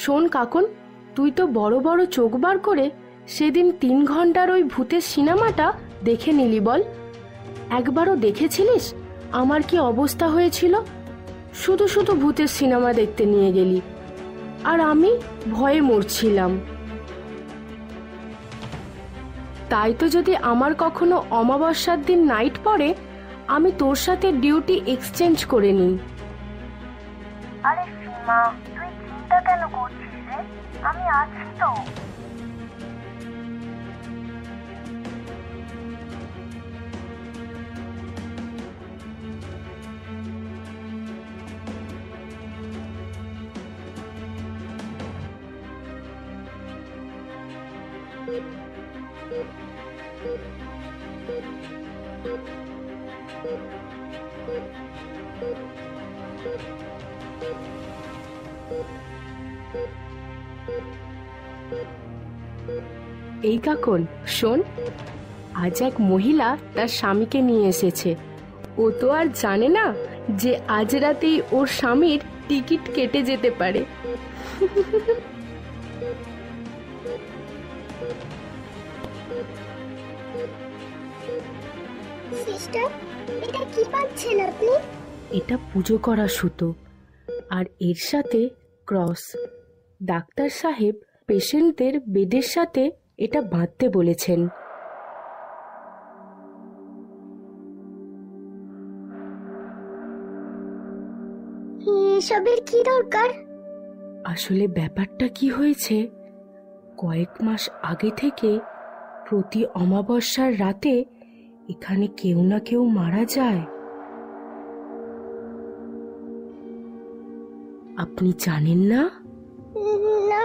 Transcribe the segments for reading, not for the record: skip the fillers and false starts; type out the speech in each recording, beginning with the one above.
শোন কাকন, তুই তো বড় বড় চোখ বার করে সেদিন 3 ঘন্টার ওই ভূতের সিনেমাটা দেখে নিলি বল। একবারও দেখেছিলিস আমার কি অবস্থা হয়েছিল? শুধু শুধু ভূতের সিনেমা দেখতে নিয়ে গেলি, আর আমি ভয়ে মরছিলাম। তাই তো যদি আমার কখনো অমাবস্যার দিন নাইট পড়ে, আমি তোর সাথে ডিউটি এক্সচেঞ্জ করে নিই। আরে সীমা, তুই চিন্তা কেন করছিস রে? আমি আছি তো। এই কাকন শোন, আজ এক মহিলা তার স্বামীকে নিয়ে এসেছে। ও তো আর জানে না যে আজ রাতেই ওর স্বামীর টিকিট কেটে যেতে পারে। সিস্টার, এটা কি পাচ্ছেন আপনি? এটা পুজো করা সুতো, আর এর সাথে ক্রস। ডাক্তার সাহেব পেশেন্টদের বেডের সাথে এটা বাঁধতে বলেছেন। এসবের কি দরকার? আসলে ব্যাপারটা কি হয়েছে, কয়েক মাস আগে থেকে প্রতি অমাবস্যার রাতে এখানে কেউ না কেউ মারা যায়। আপনি জানেন না? না।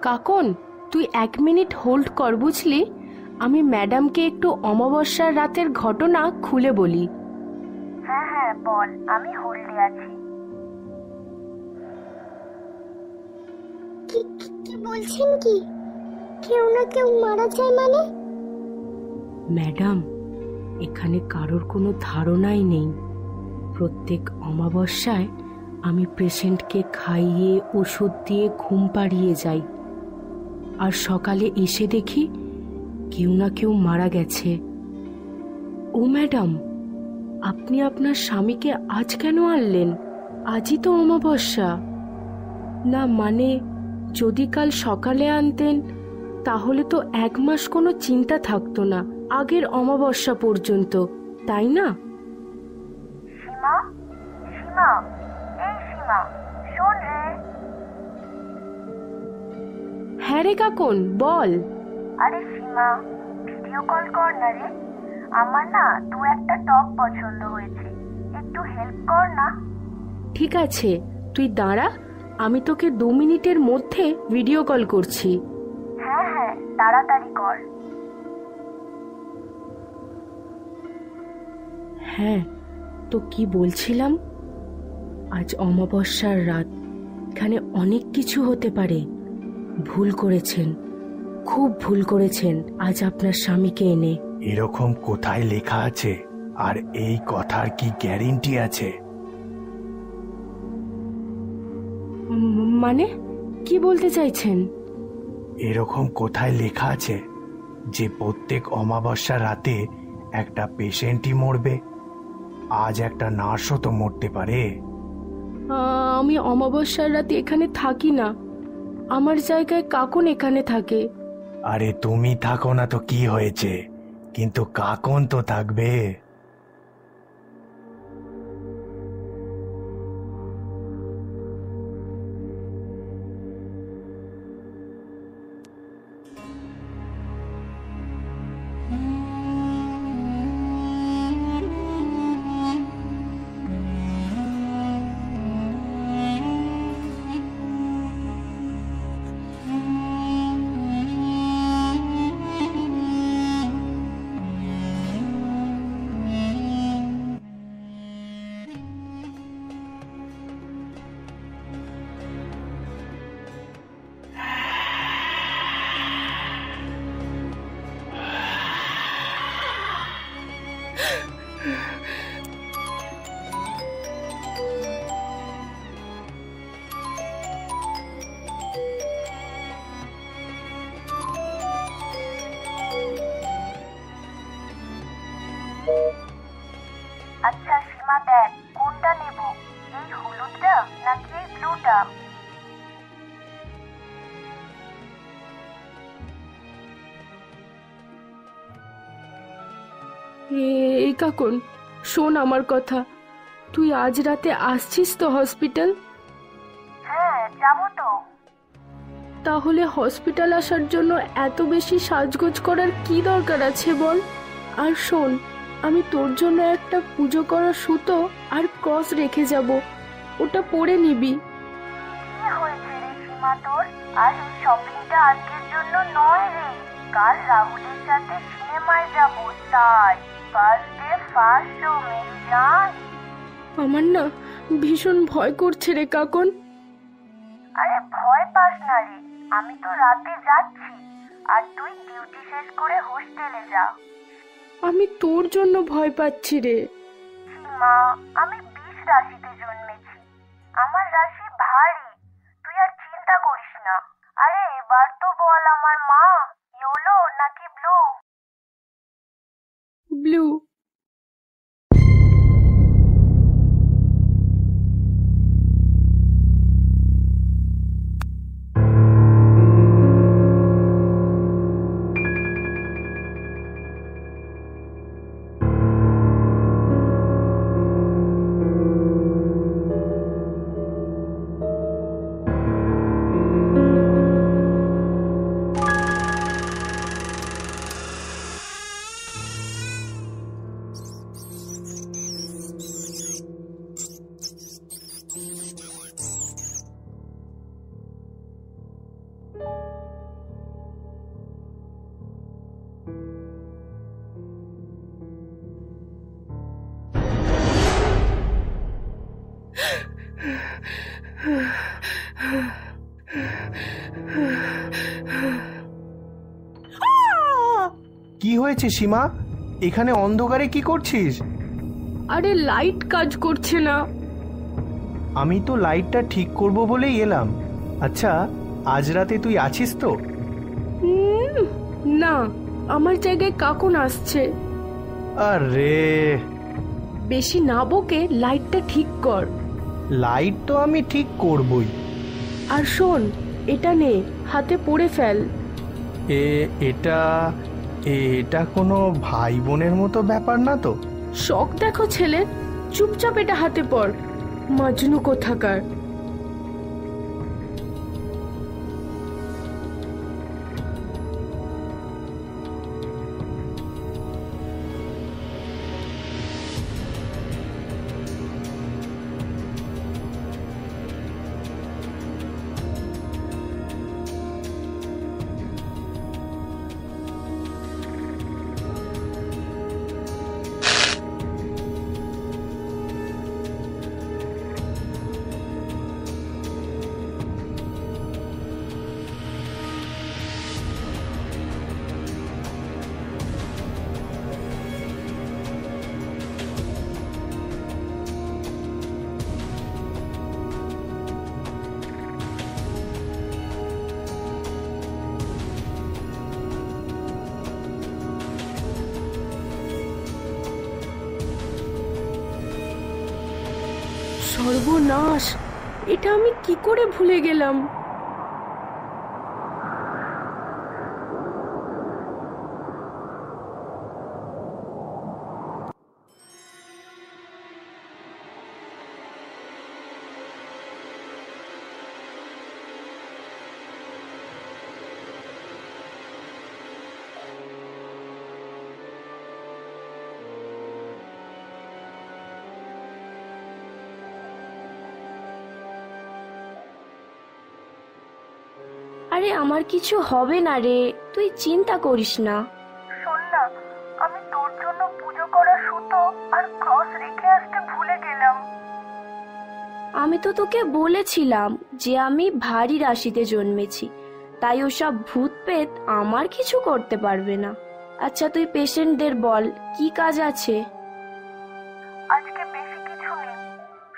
কাকন, তুই 1 মিনিট হোল্ড কর বুঝলি। আমি ম্যাডামকে একটু অমাবস্যার রাতের ঘটনা খুলে বলি। হ্যাঁ হ্যাঁ বল, আমি হোল্ডে আছি। কি বলছেন? কি কেউ না কেউ মারা যায় মানে? ম্যাডাম, এখানে কারোর কোনো ধারণাই নেই। প্রত্যেক অমাবস্যায় আমি পেশেন্টকে খাইয়ে ওষুধ দিয়ে ঘুম পাড়িয়ে যাই, আর সকালে এসে দেখি কেউ না কেউ মারা গেছে। ও ম্যাডাম, আপনি আপনার স্বামীকে আজ কেন আনলেন? আজই তো অমাবস্যা। না মানে, যদি কাল সকালে আনতেন তাহলে তো 1 মাস কোনো চিন্তা থাকতো না, আগের অমাবস্যা পর্যন্ত, তাই না? সীমা, সীমা, এই সীমা, শোন রে। হ্যাঁ রে কাকন, বল। আরে সীমা, ভিডিও কল কর না রে। আমার না একটা টপ পছন্দ হয়েছে, একটু হেল্প কর না। ঠিক আছে, তুই দাঁড়া, আমি তোকে 2 মিনিটের মধ্যে ভিডিও কল করছি। হ্যাঁ হ্যাঁ, তাড়াতাড়ি কর। হ্যাঁ, তো কি বলছিলাম, আজ অমাবস্যার রাত, এখানে অনেক কিছু হতে পারে। ভুল করেছেন, খুব ভুল করেছেন আজ আপনার স্বামীকে এনে। এরকম কোথায় লেখা আছে? আর এই কথার কি গ্যারেন্টি আছে? মানে কি বলতে চাইছেন? এরকম কোথায় লেখা আছে যে প্রত্যেক অমাবস্যা রাতে একটা পেশেন্টই মরবে? আজ একটা নার্সও তো মরতে পারে। আমি অমাবস্যার রাতে এখানে থাকি না, আমার জায়গায় কাকন এখানে থাকে। আরে তুমি থাকো না তো কি হয়েছে, কিন্তু কাকন তো থাকবে। আচ্ছা সীমা, দেখ কোনটা নেব, এই হলুদটা নাকি এই ব্লুটা? এই কাকন, শোন আমার কথা, তুই আজ রাতে আসছিস তো হসপিটাল? হ্যাঁ, যাবো তো। তাহলে হসপিটাল আসার জন্য এত বেশি সাজগোজ করার কি দরকার আছে বল? আর শোন, আমি তোর জন্য একটা পুজো করা সুতো আর ক্রস রেখে যাব, ওটা পরে নিবি। কি হয়েছে রে সীমা তোর? আর এই শপিংটা আজকের জন্য নয় রে, কাল রাহুলের সাথে সিনেমায় যাবো, তাই ফার্স্ট ডে ফার্স্ট শো মেরি জান। আমার না ভীষণ ভয় করছে রে কাকন। আরে ভয় পাস না রে, আমি তো রাতে যাচ্ছি, আর তুই ডিউটি শেষ করে হোস্টেলে যা। আমি তোর জন্য ভয় পাচ্ছি রে। সীমা, আমি 20 রাশিতে জন্মেছি, আমার রাশি ভারী, তুই আর চিন্তা করিস না। আরে এবার তো বল আমার মা, ইয়েলো নাকি ব্লু? ব্লু। কি হয়েছে সীমা, এখানে অন্ধকারে কি করছিস? আরে লাইট কাজ করছে না। আমি তো লাইটটা ঠিক করব বলেই এলাম। আচ্ছা, আজ রাতে তুই আছিস তো? না, আমার জায়গায় কাকন আসছে। আরে বেশি না বকে লাইটটা ঠিক কর। লাইট তো আমি ঠিক করবই। আর শোন, এটা নে, হাতে পড়ে ফেল। এটা কোনো ভাই বোনের মতো ব্যাপার না তো? শখ দেখো ছেলে, চুপচাপ এটা হাতে পড়, মাজনু কোথাকার। সর্বনাশ! এটা আমি কি করে ভুলে গেলাম? আরে আমার কিছু হবে না রে, তুই চিন্তা করিস না। শোন না, আমি তোর জন্য পুজো করা সুতো আর ক্রস রেখে আসতে ভুলে গেলাম। আমি তো তোকে বলেছিলাম যে আমি ভারী রাশিতে জন্মেছি, তাই ওসব ভূত পেত আমার কিছু করতে পারবে না। আচ্ছা তুই পেশেন্টদের বল কি কাজ আছে। আজকে বেশি কিছু নেই,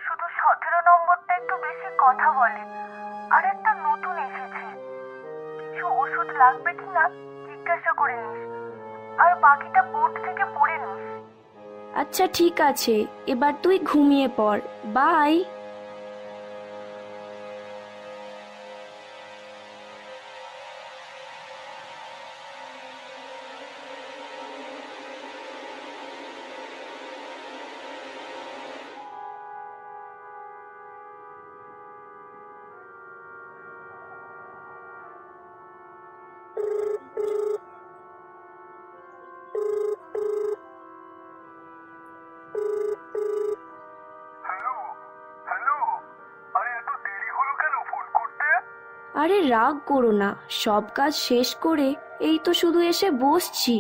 শুধু 17 নম্বরটা একটু বেশি কথা বলে আর একটা নতুন এসেছে। কিছু ওষুধ লাগবে কিনা জিজ্ঞাসা করে নিস, আর বাকিটা বোর্ড থেকে পড়ে নিস। আচ্ছা ঠিক আছে, এবার তুই ঘুমিয়ে পড়। বাই। আরে রাগ করো না, সব কাজ শেষ করে এই তো শুধু এসে বসছি।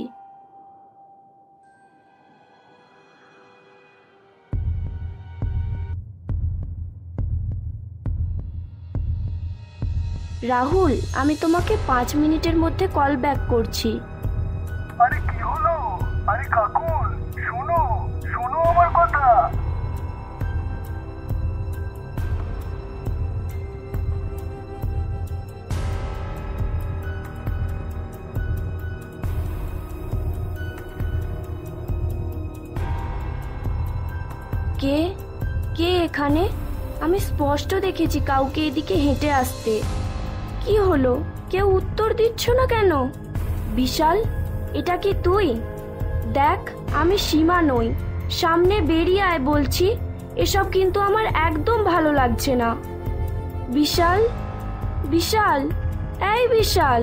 রাহুল, আমি তোমাকে 5 মিনিটের মধ্যে কল ব্যাক করছি। আরে কি হলো? আরে কাকুল, শোনো শোনো আমার কথা। কে কে এখানে? আমি স্পষ্ট দেখেছি কাউকে এদিকে হেঁটে আসতে। কি হলো, কেউ উত্তর দিচ্ছ না কেন? বিশাল, এটা কি তুই? দেখ আমি সীমা নই, সামনে বেরিয়ে আয় বলছি। এসব কিন্তু আমার একদম ভালো লাগছে না। বিশাল, বিশাল, এই বিশাল।